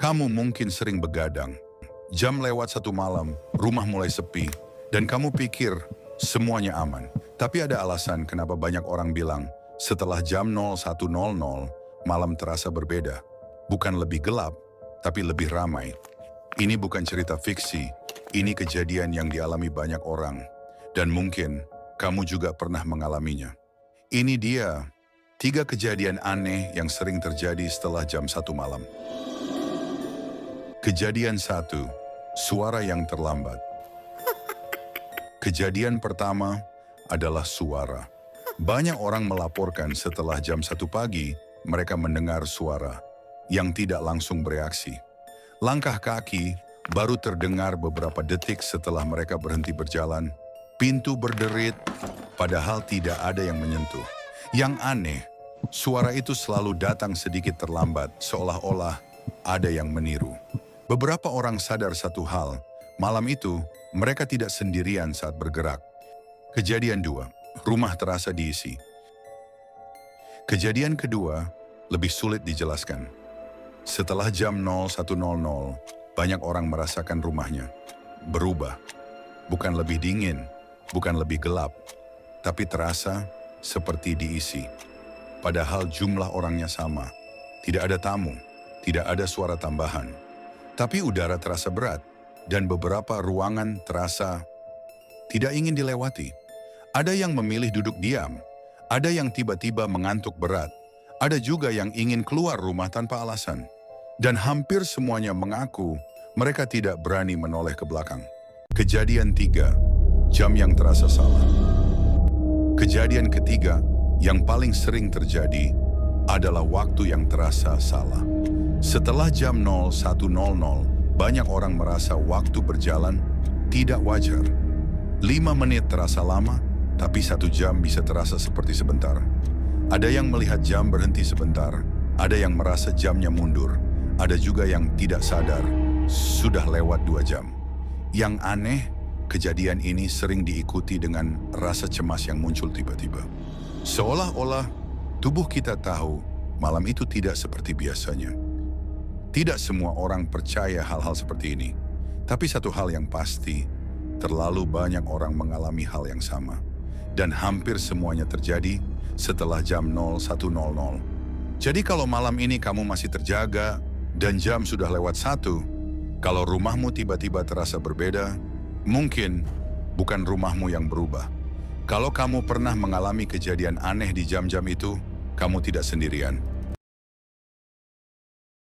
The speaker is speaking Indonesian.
Kamu mungkin sering begadang. Jam lewat 1 malam, rumah mulai sepi, dan kamu pikir semuanya aman. Tapi ada alasan kenapa banyak orang bilang, setelah jam 01.00, malam terasa berbeda. Bukan lebih gelap, tapi lebih ramai. Ini bukan cerita fiksi, ini kejadian yang dialami banyak orang. Dan mungkin kamu juga pernah mengalaminya. Ini dia 3 kejadian aneh yang sering terjadi setelah jam 1 malam. Kejadian 1, suara yang terlambat. Kejadian pertama adalah suara. Banyak orang melaporkan setelah jam 1 pagi, mereka mendengar suara yang tidak langsung bereaksi. Langkah kaki baru terdengar beberapa detik setelah mereka berhenti berjalan. Pintu berderit, padahal tidak ada yang menyentuh. Yang aneh, suara itu selalu datang sedikit terlambat, seolah-olah ada yang meniru. Beberapa orang sadar satu hal, malam itu mereka tidak sendirian saat bergerak. Kejadian 2, rumah terasa diisi. Kejadian kedua lebih sulit dijelaskan. Setelah jam 01.00, banyak orang merasakan rumahnya berubah. Bukan lebih dingin, bukan lebih gelap, tapi terasa seperti diisi. Padahal jumlah orangnya sama. Tidak ada tamu, tidak ada suara tambahan. Tapi udara terasa berat, dan beberapa ruangan terasa tidak ingin dilewati. Ada yang memilih duduk diam, ada yang tiba-tiba mengantuk berat, ada juga yang ingin keluar rumah tanpa alasan. Dan hampir semuanya mengaku mereka tidak berani menoleh ke belakang. Kejadian 3, jam yang terasa salah. Kejadian ketiga yang paling sering terjadi adalah waktu yang terasa salah. Setelah jam 01.00, banyak orang merasa waktu berjalan tidak wajar. 5 menit terasa lama, tapi 1 jam bisa terasa seperti sebentar. Ada yang melihat jam berhenti sebentar, ada yang merasa jamnya mundur, ada juga yang tidak sadar, sudah lewat 2 jam. Yang aneh, kejadian ini sering diikuti dengan rasa cemas yang muncul tiba-tiba. Seolah-olah tubuh kita tahu malam itu tidak seperti biasanya. Tidak semua orang percaya hal-hal seperti ini. Tapi satu hal yang pasti, terlalu banyak orang mengalami hal yang sama. Dan hampir semuanya terjadi setelah jam 01.00. Jadi kalau malam ini kamu masih terjaga dan jam sudah lewat 1, kalau rumahmu tiba-tiba terasa berbeda, mungkin bukan rumahmu yang berubah. Kalau kamu pernah mengalami kejadian aneh di jam-jam itu, kamu tidak sendirian.